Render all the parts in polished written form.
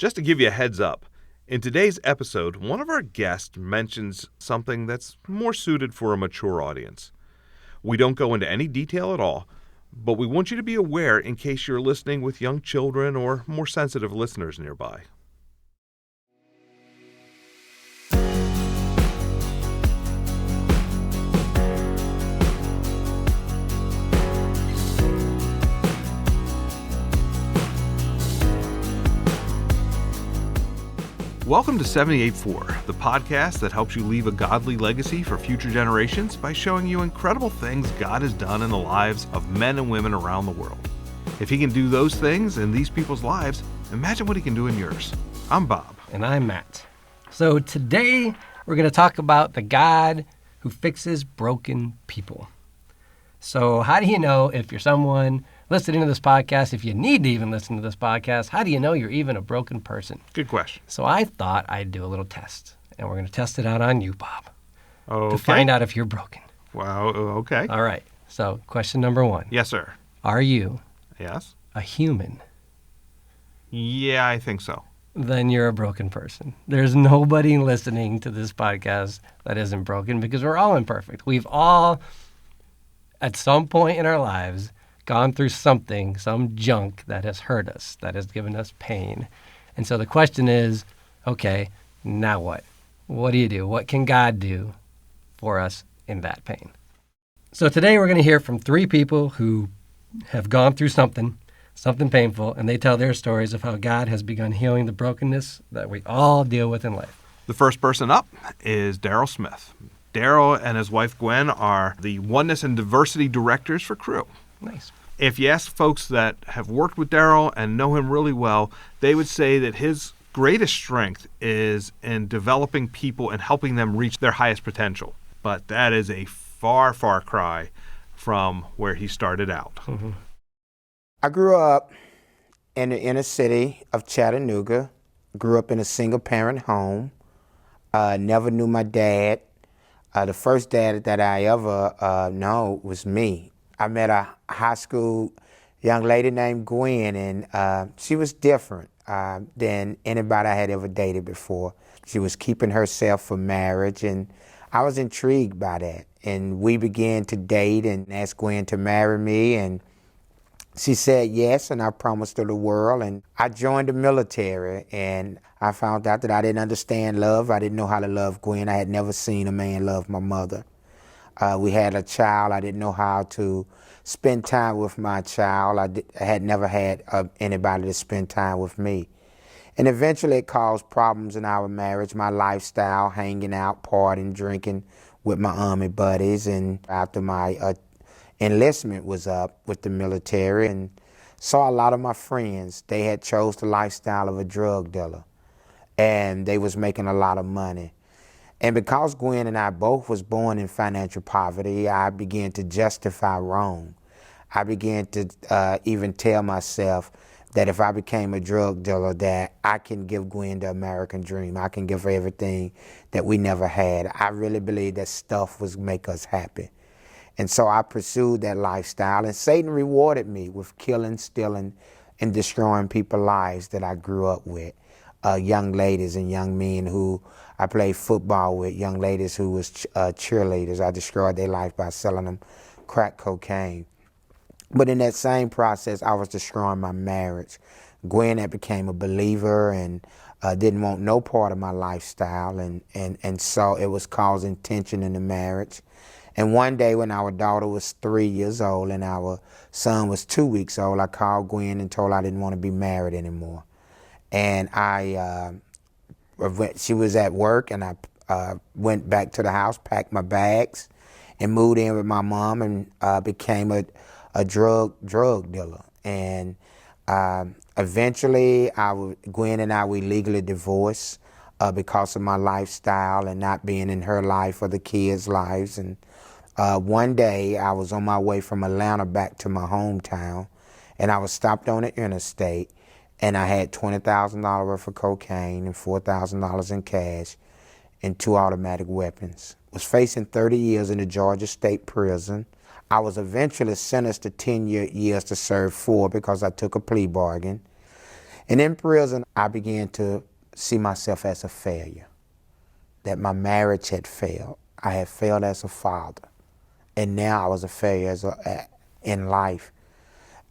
Just to give you a heads up, in today's episode, one of our guests mentions something that's more suited for a mature audience. We don't go into any detail at all, but we want you to be aware in case you're listening with young children or more sensitive listeners nearby. Welcome to 78.4, the podcast that helps you leave a godly legacy for future generations by showing you incredible things God has done in the lives of men and women around the world. If he can do those things in these people's lives, imagine what he can do in yours. I'm Bob. And I'm Matt. So today we're going to talk about the God who fixes broken people. So how do you know if you're someone listening to this podcast, if you need to even listen to this podcast, how do you know you're even a broken person? Good question. So I thought I'd do a little test, and we're going to test it out on you, Bob, Okay. to find out if you're broken. Wow, okay. All right. So question number one. Yes, sir. Are you Yes? a human? Yeah, I think so. Then you're a broken person. There's nobody listening to this podcast that isn't broken because we're all imperfect. We've all, at some point in our lives, gone through something, some junk that has hurt us, that has given us pain. And so the question is, okay, now what? What do you do? What can God do for us in that pain? So today we're going to hear from three people who have gone through something painful, and they tell their stories of how God has begun healing the brokenness that we all deal with in life. The first person up is Darryl Smith. Darryl and his wife Gwen are the Oneness and Diversity Directors for Crew. Nice. If you ask folks that have worked with Darryl and know him really well, they would say that his greatest strength is in developing people and helping them reach their highest potential. But that is a far, far cry from where he started out. Mm-hmm. I grew up in the inner city of Chattanooga, grew up in a single-parent home, never knew my dad. The first dad that I ever know was me. I met a high school young lady named Gwen, and she was different than anybody I had ever dated before. She was keeping herself for marriage, and I was intrigued by that. And we began to date and asked Gwen to marry me, and she said yes, and I promised her the world. And I joined the military, and I found out that I didn't understand love. I didn't know how to love Gwen. I had never seen a man love my mother. We had a child. I didn't know how to spend time with my child. I had never had anybody to spend time with me. And eventually it caused problems in our marriage, my lifestyle, hanging out, partying, drinking with my army buddies. And after my enlistment was up with the military, and saw a lot of my friends, they had chose the lifestyle of a drug dealer, and they was making a lot of money. And because Gwen and I both was born in financial poverty, I began to justify wrong. I began to even tell myself that if I became a drug dealer, that I can give Gwen the American dream. I can give her everything that we never had. I really believe that stuff would make us happy. And so I pursued that lifestyle, and Satan rewarded me with killing, stealing, and destroying people's lives that I grew up with. Young ladies and young men who I played football with, young ladies who was cheerleaders. I destroyed their life by selling them crack cocaine. But in that same process, I was destroying my marriage. Gwen had became a believer and didn't want no part of my lifestyle, and so it was causing tension in the marriage. And one day when our daughter was 3 years old and our son was 2 weeks old, I called Gwen and told her I didn't want to be married anymore. And she was at work, and I went back to the house, packed my bags, and moved in with my mom, and became a drug dealer. And eventually, Gwen and I, we legally divorced because of my lifestyle and not being in her life or the kids' lives. And one day, I was on my way from Atlanta back to my hometown, and I was stopped on the interstate. And I had $20,000 worth of cocaine and $4,000 in cash and 2 automatic weapons. Was facing 30 years in the Georgia State Prison. I was eventually sentenced to 10 years to serve 4 because I took a plea bargain. And in prison, I began to see myself as a failure, that my marriage had failed. I had failed as a father. And now I was a failure in life.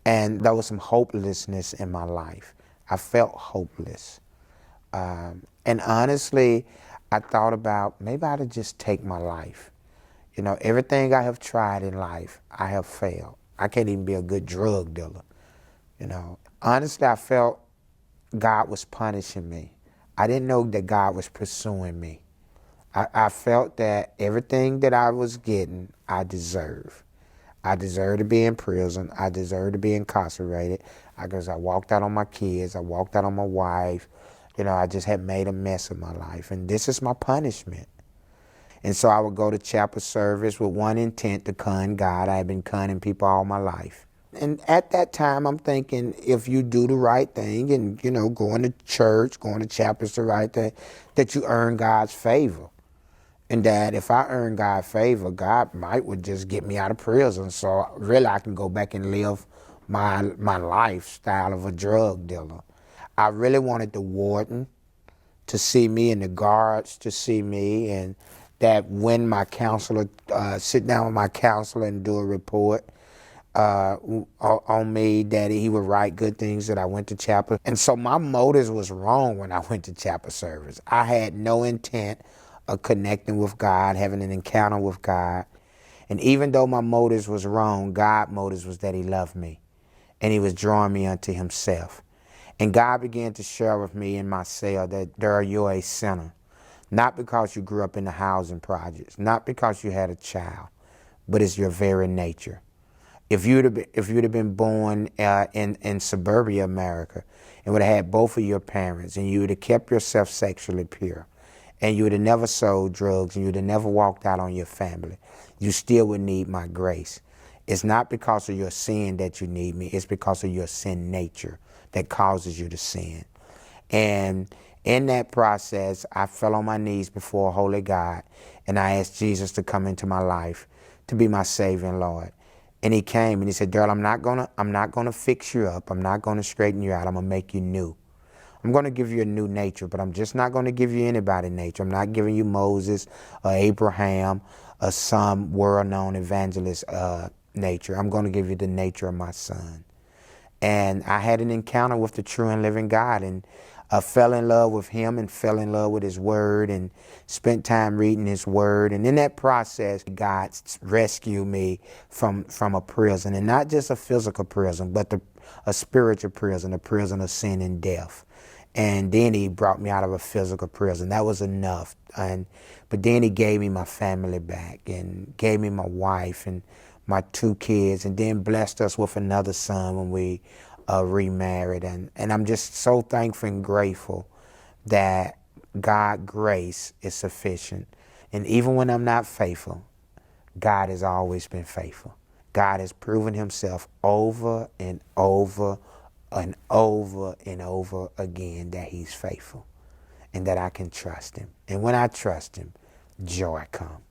And there was some hopelessness in my life. I felt hopeless. And honestly, I thought about maybe I ought to just take my life. You know, everything I have tried in life, I have failed. I can't even be a good drug dealer. You know, honestly, I felt God was punishing me. I didn't know that God was pursuing me. I felt that everything that I was getting, I deserved. I deserved to be in prison. I deserved to be incarcerated because I walked out on my kids. I walked out on my wife. You know, I just had made a mess of my life. And this is my punishment. And so I would go to chapel service with one intent, to con God. I had been conning people all my life. And at that time, I'm thinking, if you do the right thing and, you know, going to church, going to chapel is the right thing, that you earn God's favor. And that if I earn God's favor, God would just get me out of prison. So really I can go back and live my lifestyle of a drug dealer. I really wanted the warden to see me and the guards to see me, and that when my counselor, sit down with my counselor and do a report on me, that he would write good things, that I went to chapel. And so my motives was wrong when I went to chapel service. I had no intent of connecting with God, having an encounter with God. And even though my motives was wrong, God's motives was that he loved me and he was drawing me unto himself. And God began to share with me in my cell that, Darryl, you're a sinner. Not because you grew up in the housing projects, not because you had a child, but it's your very nature. If you'd have been born in suburbia America and would have had both of your parents, and you would have kept yourself sexually pure, and you would have never sold drugs, and you would have never walked out on your family, you still would need my grace. It's not because of your sin that you need me. It's because of your sin nature that causes you to sin. And in that process, I fell on my knees before a holy God, and I asked Jesus to come into my life to be my Savior and Lord. And he came and he said, Darryl, I'm not gonna fix you up. I'm not gonna straighten you out. I'm gonna make you new. I'm gonna give you a new nature, but I'm just not gonna give you anybody's nature. I'm not giving you Moses or Abraham or some world-known evangelist nature. I'm gonna give you the nature of my son. And I had an encounter with the true and living God, and fell in love with him and fell in love with his word and spent time reading his word. And in that process, God rescued me from a prison, and not just a physical prison, but a spiritual prison, a prison of sin and death. And then he brought me out of a physical prison. That was enough. But then he gave me my family back and gave me my wife and my 2 kids, and then blessed us with another son when we remarried. And I'm just so thankful and grateful that God's grace is sufficient. And even when I'm not faithful, God has always been faithful. God has proven himself over and over and over and over again that he's faithful and that I can trust him. And when I trust him, joy comes.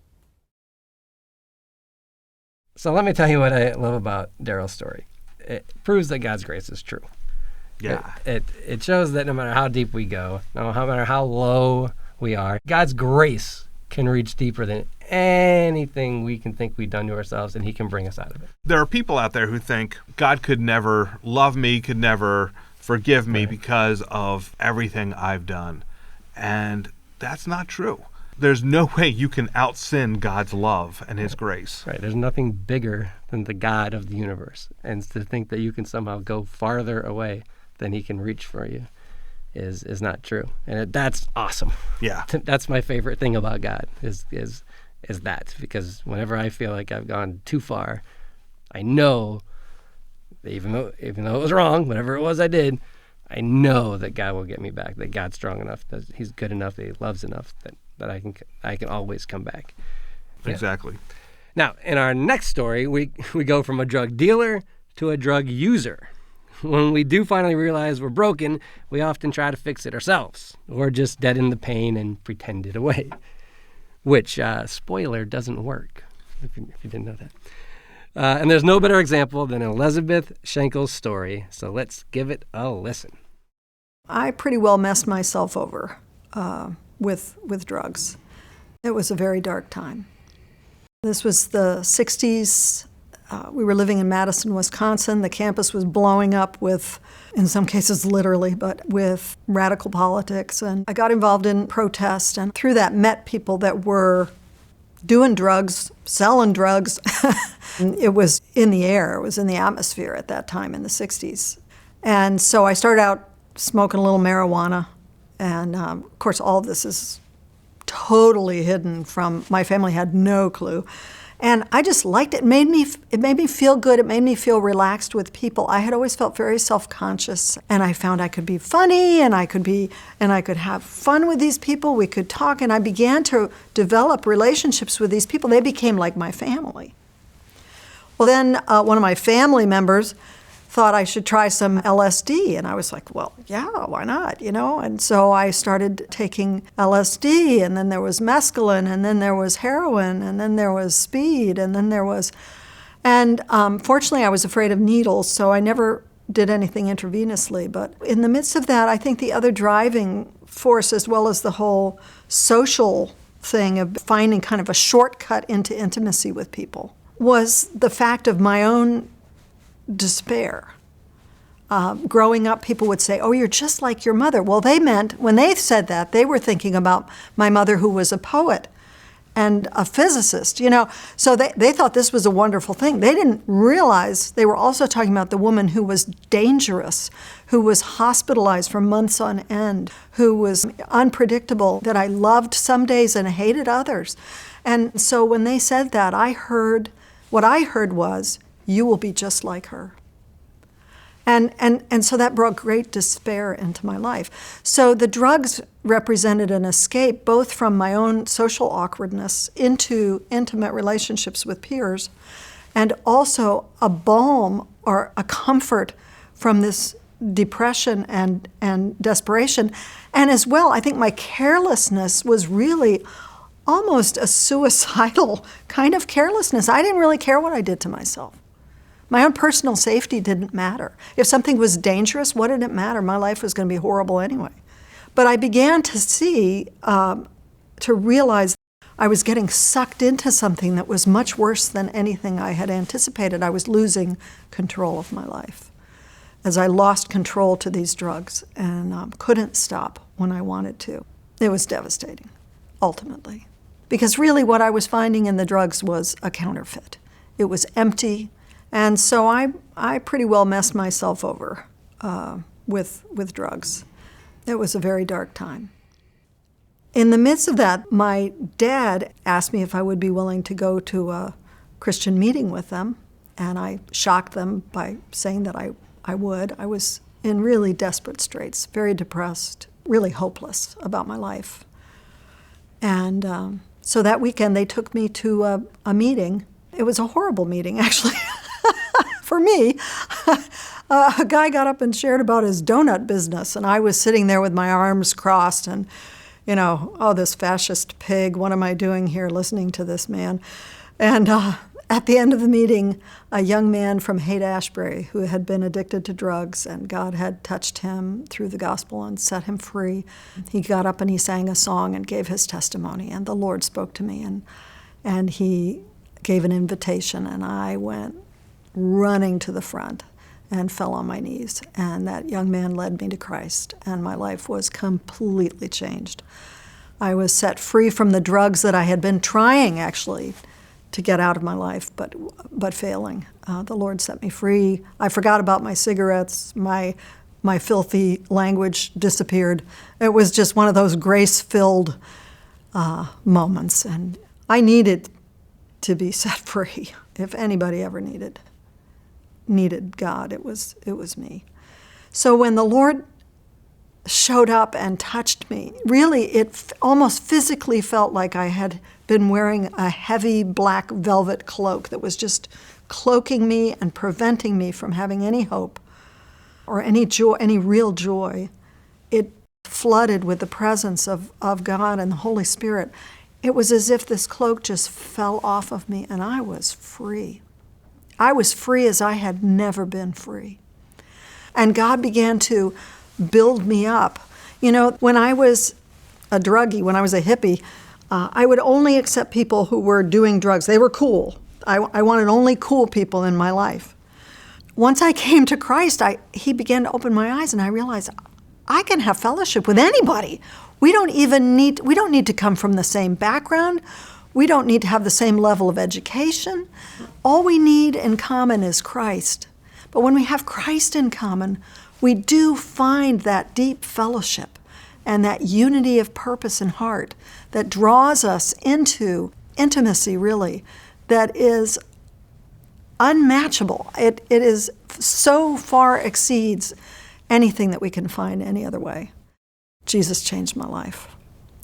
So let me tell you what I love about Darryl's story. It proves that God's grace is true. Yeah. It shows that no matter how deep we go, no matter how low we are, God's grace can reach deeper than anything we can think we've done to ourselves, and he can bring us out of it. There are people out there who think God could never love me, could never forgive me because of everything I've done. And that's not true. There's no way you can out-sin God's love and his grace. Right. There's nothing bigger than the God of the universe. And to think that you can somehow go farther away than he can reach for you is not true. And that's awesome. Yeah. That's my favorite thing about God is that, because whenever I feel like I've gone too far, I know that even though it was wrong, whatever it was I did, I know that God will get me back, that God's strong enough, that he's good enough, that he loves enough, that I can always come back. Yeah. Exactly. Now, in our next story, we go from a drug dealer to a drug user. When we do finally realize we're broken, we often try to fix it ourselves, or just deaden the pain and pretend it away, which, spoiler, doesn't work, if you didn't know that. And there's no better example than Elisabeth Schenkel's story, so let's give it a listen. I pretty well messed myself over with drugs. It was a very dark time. This was the 60s. We were living in Madison, Wisconsin. The campus was blowing up with, in some cases literally, but with radical politics. And I got involved in protest, and through that met people that were doing drugs, selling drugs. It was in the air. It was in the atmosphere at that time in the 60s. And so I started out smoking a little marijuana. And of course, all of this is totally hidden from, my family had no clue. And I just liked it. It made me feel good. It made me feel relaxed with people. I had always felt very self-conscious, and I found I could be funny, and I could have fun with these people. We could talk, and I began to develop relationships with these people. They became like my family. Well, then one of my family members thought I should try some LSD, and I was like, well, yeah, why not, And so I started taking LSD, and then there was mescaline, and then there was heroin, and then there was speed, and then there was, and fortunately I was afraid of needles, so I never did anything intravenously. But in the midst of that, I think the other driving force, as well as the whole social thing of finding kind of a shortcut into intimacy with people, was the fact of my own despair. Growing up, people would say, oh, you're just like your mother. Well, they meant, when they said that, they were thinking about my mother, who was a poet and a physicist, So they thought this was a wonderful thing. They didn't realize they were also talking about the woman who was dangerous, who was hospitalized for months on end, who was unpredictable, that I loved some days and hated others. And so when they said that, what I heard was, you will be just like her. And so that brought great despair into my life. So the drugs represented an escape both from my own social awkwardness into intimate relationships with peers, and also a balm or a comfort from this depression and desperation. And as well, I think my carelessness was really almost a suicidal kind of carelessness. I didn't really care what I did to myself. My own personal safety didn't matter. If something was dangerous, what did it matter? My life was going to be horrible anyway. But I began to see, to realize I was getting sucked into something that was much worse than anything I had anticipated. I was losing control of my life as I lost control to these drugs and couldn't stop when I wanted to. It was devastating, ultimately. Because really what I was finding in the drugs was a counterfeit. It was empty. And so I pretty well messed myself over with drugs. It was a very dark time. In the midst of that, my dad asked me if I would be willing to go to a Christian meeting with them, and I shocked them by saying that I would. I was in really desperate straits, very depressed, really hopeless about my life. And so that weekend they took me to a meeting. It was a horrible meeting, actually. For me, a guy got up and shared about his donut business, and I was sitting there with my arms crossed and, oh, this fascist pig, what am I doing here listening to this man? And at the end of the meeting, a young man from Haight-Ashbury who had been addicted to drugs, and God had touched him through the gospel and set him free. He got up and he sang a song and gave his testimony, and the Lord spoke to me, and he gave an invitation, and I went running to the front and fell on my knees. And that young man led me to Christ, and my life was completely changed. I was set free from the drugs that I had been trying, actually, to get out of my life, but failing. The Lord set me free. I forgot about my cigarettes. My filthy language disappeared. It was just one of those grace-filled moments, and I needed to be set free. If anybody ever needed God, it was me. So when the Lord showed up and touched me, really it almost physically felt like I had been wearing a heavy black velvet cloak that was just cloaking me and preventing me from having any hope or any joy, any real joy. It flooded with the presence of God and the Holy Spirit. It was as if this cloak just fell off of me, and I was free. I was free as I had never been free. And God began to build me up. You know, when I was a druggie, when I was a hippie, I would only accept people who were doing drugs. They were cool. I wanted only cool people in my life. Once I came to Christ, he began to open my eyes, and I realized I can have fellowship with anybody. We don't need to come from the same background. We don't need to have the same level of education. All we need in common is Christ. But when we have Christ in common, we do find that deep fellowship and that unity of purpose and heart that draws us into intimacy, really, that is unmatchable. It is so far exceeds anything that we can find any other way. Jesus changed my life.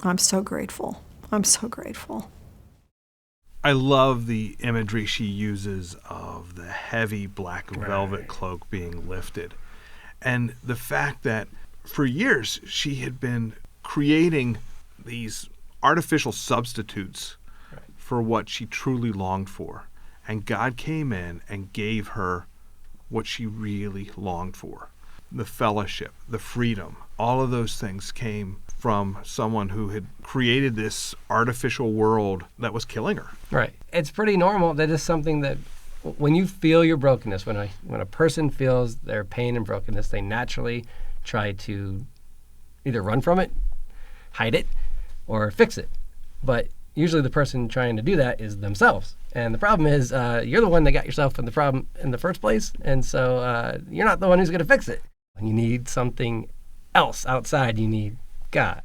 I'm so grateful. I'm so grateful. I love the imagery she uses of the heavy black velvet cloak being lifted. And the fact that for years she had been creating these artificial substitutes for what she truly longed for. And God came in and gave her what she really longed for. The fellowship, the freedom, all of those things came from someone who had created this artificial world that was killing her. Right. It's pretty normal. That is something that when you feel your brokenness, when a person feels their pain and brokenness, they naturally try to either run from it, hide it, or fix it. But usually the person trying to do that is themselves. And the problem is you're the one that got yourself in the problem in the first place. And so you're not the one who's going to fix it. You need something else outside. You need God.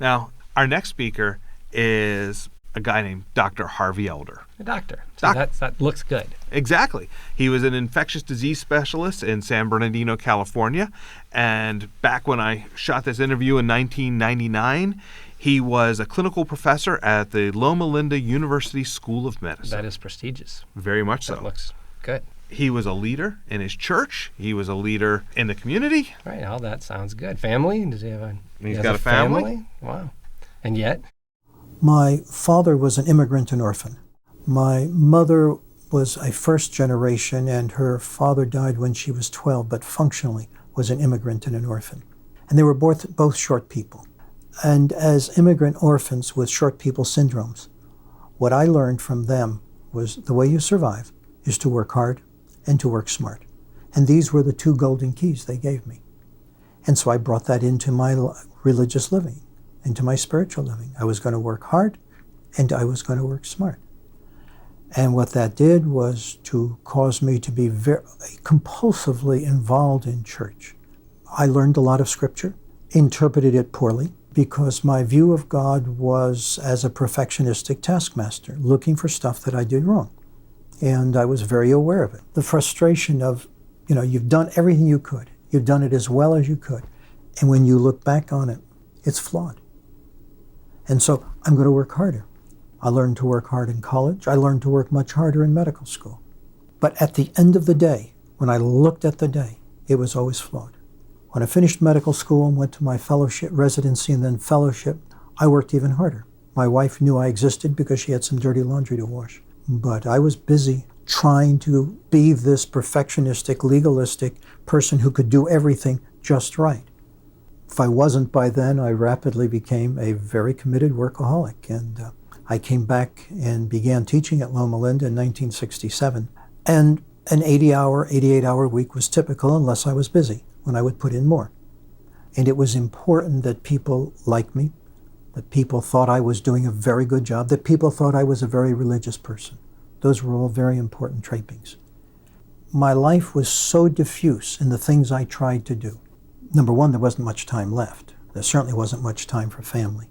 Now, our next speaker is a guy named Dr. Harvey Elder. A doctor. So that looks good. Exactly. He was an infectious disease specialist in San Bernardino, California. And back when I shot this interview in 1999, he was a clinical professor at the Loma Linda University School of Medicine. That is prestigious. Very much so. That looks good. He was a leader in his church. He was a leader in the community. Right. All that sounds good. Family? Does he have a? He's got a family. Wow. And yet? My father was an immigrant and orphan. My mother was a first generation, and her father died when she was 12, but functionally was an immigrant and an orphan. And they were both short people. And as immigrant orphans with short people syndromes, what I learned from them was the way you survive is to work hard and to work smart. And these were the two golden keys they gave me. And so I brought that into my religious living, into my spiritual living. I was going to work hard and I was going to work smart. And what that did was to cause me to be very compulsively involved in church. I learned a lot of scripture, interpreted it poorly, because my view of God was as a perfectionistic taskmaster, looking for stuff that I did wrong. And I was very aware of it. The frustration of, you've done everything you could. You've done it as well as you could. And when you look back on it, it's flawed. And so I'm going to work harder. I learned to work hard in college. I learned to work much harder in medical school. But at the end of the day, when I looked at the day, it was always flawed. When I finished medical school and went to my fellowship, residency, and then fellowship, I worked even harder. My wife knew I existed because she had some dirty laundry to wash. But I was busy trying to be this perfectionistic, legalistic person who could do everything just right. If I wasn't by then, I rapidly became a very committed workaholic. And I came back and began teaching at Loma Linda in 1967. And an 80-hour, 88-hour week was typical unless I was busy, when I would put in more. And it was important that people liked me, that people thought I was doing a very good job, that people thought I was a very religious person. Those were all very important trappings. My life was so diffuse in the things I tried to do. Number one, there wasn't much time left. There certainly wasn't much time for family.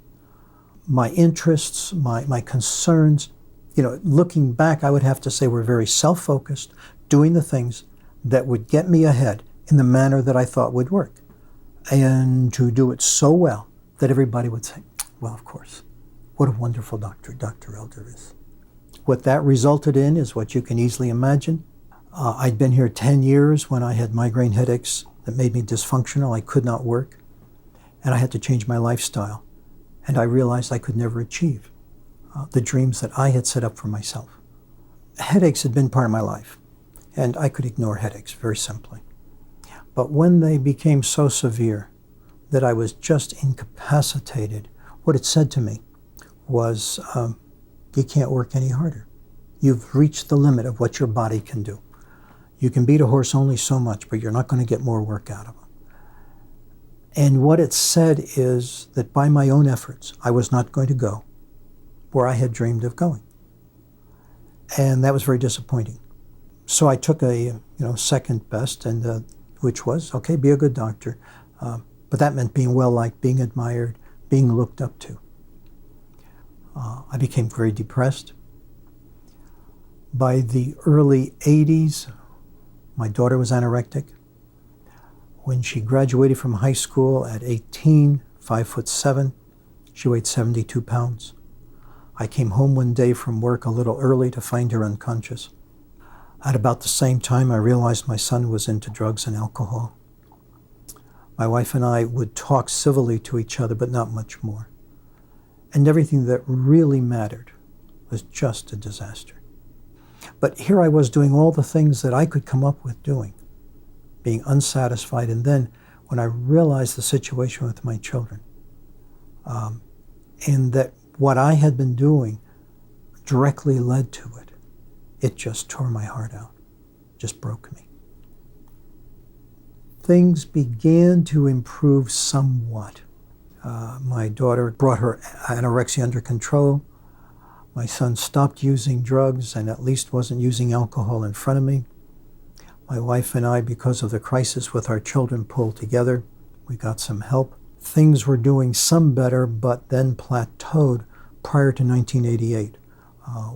My interests, my concerns, looking back, I would have to say were very self-focused, doing the things that would get me ahead in the manner that I thought would work. And to do it so well that everybody would say, well, of course, what a wonderful doctor Dr. Elder is. What that resulted in is what you can easily imagine. I'd been here 10 years when I had migraine headaches that made me dysfunctional. I could not work. And I had to change my lifestyle. And I realized I could never achieve the dreams that I had set up for myself. Headaches had been part of my life. And I could ignore headaches very simply. But when they became so severe that I was just incapacitated, what it said to me was, you can't work any harder. You've reached the limit of what your body can do. You can beat a horse only so much, but you're not going to get more work out of him. And what it said is that by my own efforts, I was not going to go where I had dreamed of going. And that was very disappointing. So I took a second best, and which was, okay, be a good doctor. But that meant being well-liked, being admired, being looked up to. I became very depressed. By the early 80s, my daughter was anorectic. When she graduated from high school at 18, 5'7", she weighed 72 pounds. I came home one day from work a little early to find her unconscious. At about the same time, I realized my son was into drugs and alcohol. My wife and I would talk civilly to each other, but not much more. And everything that really mattered was just a disaster. But here I was doing all the things that I could come up with doing, being unsatisfied. And then when I realized the situation with my children, and that what I had been doing directly led to it, it just tore my heart out, just broke me. Things began to improve somewhat. My daughter brought her anorexia under control. My son stopped using drugs and at least wasn't using alcohol in front of me. My wife and I, because of the crisis with our children, pulled together. We got some help. Things were doing some better, but then plateaued prior to 1988,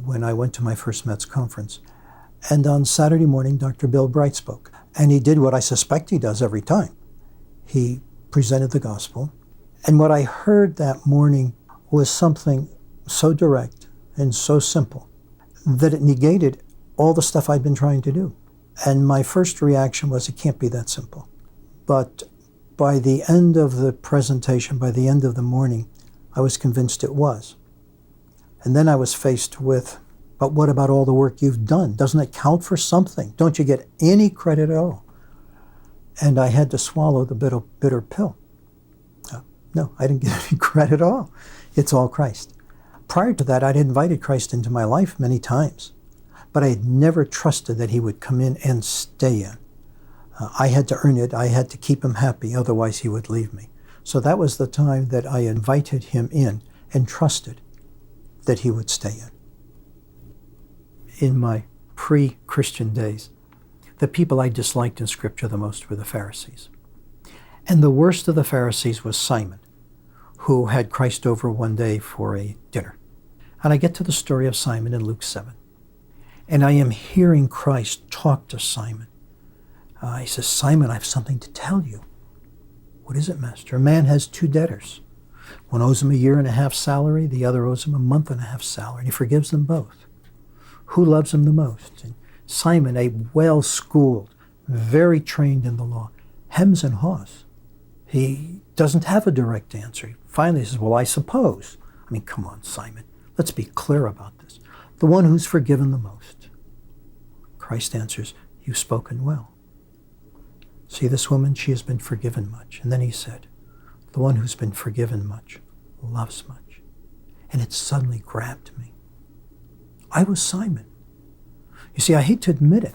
when I went to my first METS conference. And on Saturday morning, Dr. Bill Bright spoke. And he did what I suspect he does every time. He presented the gospel. And what I heard that morning was something so direct and so simple that it negated all the stuff I'd been trying to do. And my first reaction was, it can't be that simple. But by the end of the presentation, by the end of the morning, I was convinced it was. And then I was faced with, but what about all the work you've done? Doesn't it count for something? Don't you get any credit at all? And I had to swallow the bitter pill. No, I didn't get any credit at all. It's all Christ. Prior to that, I'd invited Christ into my life many times, but I had never trusted that he would come in and stay in. I had to earn it. I had to keep him happy, otherwise he would leave me. So that was the time that I invited him in and trusted that he would stay in. In my pre-Christian days, the people I disliked in Scripture the most were the Pharisees. And the worst of the Pharisees was Simon, who had Christ over one day for a dinner. And I get to the story of Simon in Luke 7. And I am hearing Christ talk to Simon. He says, Simon, I have something to tell you. What is it, Master? A man has two debtors. One owes him 1.5 years' salary, the other owes him 1.5 months' salary, and he forgives them both. Who loves him the most? And Simon, a well-schooled, very trained in the law, hems and haws. He doesn't have a direct answer. He finally says, well, I suppose. I mean, come on, Simon. Let's be clear about this. The one who's forgiven the most. Christ answers, you've spoken well. See this woman, she has been forgiven much. And then he said, the one who's been forgiven much loves much. And it suddenly grabbed me. I was Simon. You see, I hate to admit it,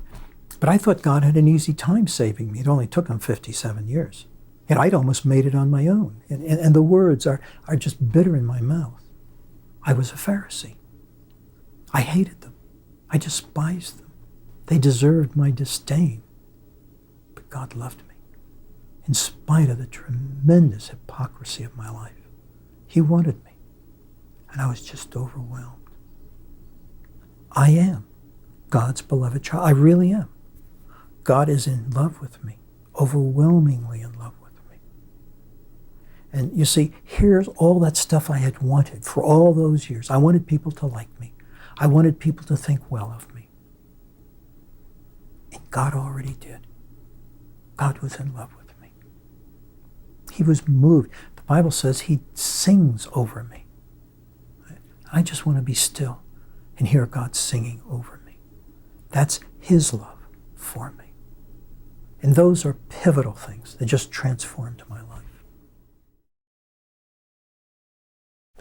but I thought God had an easy time saving me. It only took him 57 years. And I'd almost made it on my own. And the words are just bitter in my mouth. I was a Pharisee. I hated them. I despised them. They deserved my disdain. But God loved me. In spite of the tremendous hypocrisy of my life, he wanted me. And I was just overwhelmed. I am God's beloved child. I really am. God is in love with me, overwhelmingly in love with me. And you see, here's all that stuff I had wanted for all those years. I wanted people to like me. I wanted people to think well of me. And God already did. God was in love with me. He was moved. The Bible says he sings over me. I just want to be still and hear God singing over me. That's his love for me. And those are pivotal things that just transformed my life.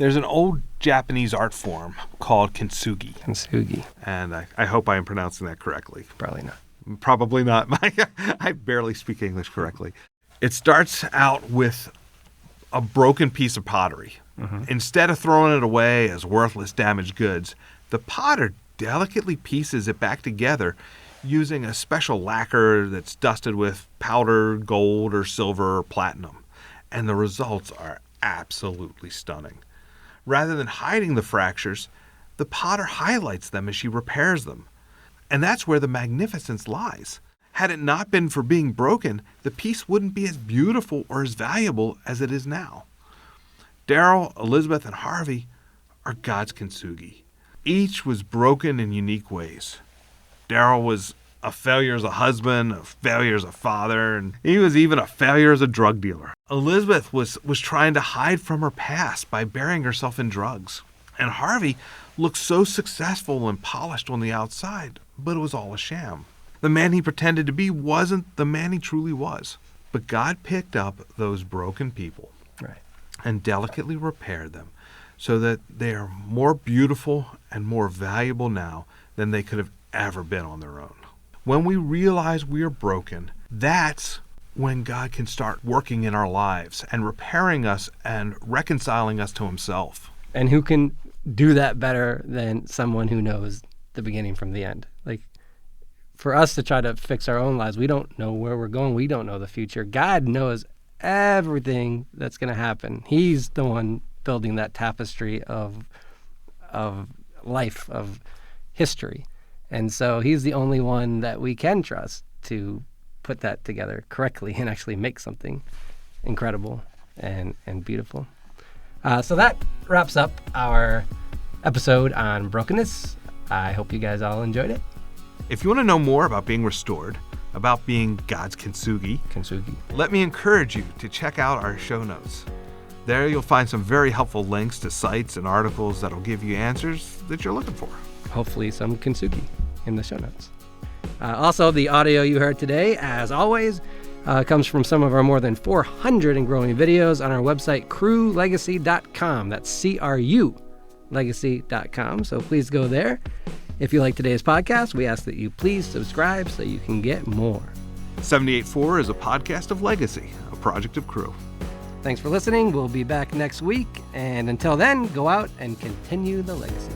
There's an old Japanese art form called kintsugi. Kintsugi. And I hope I am pronouncing that correctly. Probably not. Probably not. I barely speak English correctly. It starts out with a broken piece of pottery. Instead of throwing it away as worthless, damaged goods, the potter delicately pieces it back together using a special lacquer that's dusted with powdered gold or silver or platinum. And the results are absolutely stunning. Rather than hiding the fractures, the potter highlights them as she repairs them. And that's where the magnificence lies. Had it not been for being broken, the piece wouldn't be as beautiful or as valuable as it is now. Darryl, Elisabeth, and Harvey are God's kintsugi. Each was broken in unique ways. Darryl was a failure as a husband, a failure as a father, and he was even a failure as a drug dealer. Elisabeth was trying to hide from her past by burying herself in drugs. And Harvey looked so successful and polished on the outside, but it was all a sham. The man he pretended to be wasn't the man he truly was. But God picked up those broken people and delicately repaired them so that they are more beautiful and more valuable now than they could have ever been on their own. When we realize we are broken, that's when God can start working in our lives and repairing us and reconciling us to himself. And who can do that better than someone who knows the beginning from the end? Like, for us to try to fix our own lives, we don't know where we're going. We don't know the future. God knows everything that's going to happen. He's the one building that tapestry of life, of history. And so he's the only one that we can trust to put that together correctly and actually make something incredible and beautiful. So that wraps up our episode on brokenness. I hope you guys all enjoyed it. If you want to know more about being restored, about being God's kintsugi, let me encourage you to check out our show notes. There you'll find some very helpful links to sites and articles that'll give you answers that you're looking for. Hopefully some kintsugi in the show notes. Also, the audio you heard today, as always, comes from some of our more than 400 and growing videos on our website, crewlegacy.com. That's CRU legacy.com. So please go there. If you like today's podcast, we ask that you please subscribe so you can get more. 78.4 is a podcast of Legacy, a project of Crew. Thanks for listening. We'll be back next week. And until then, go out and continue the legacy.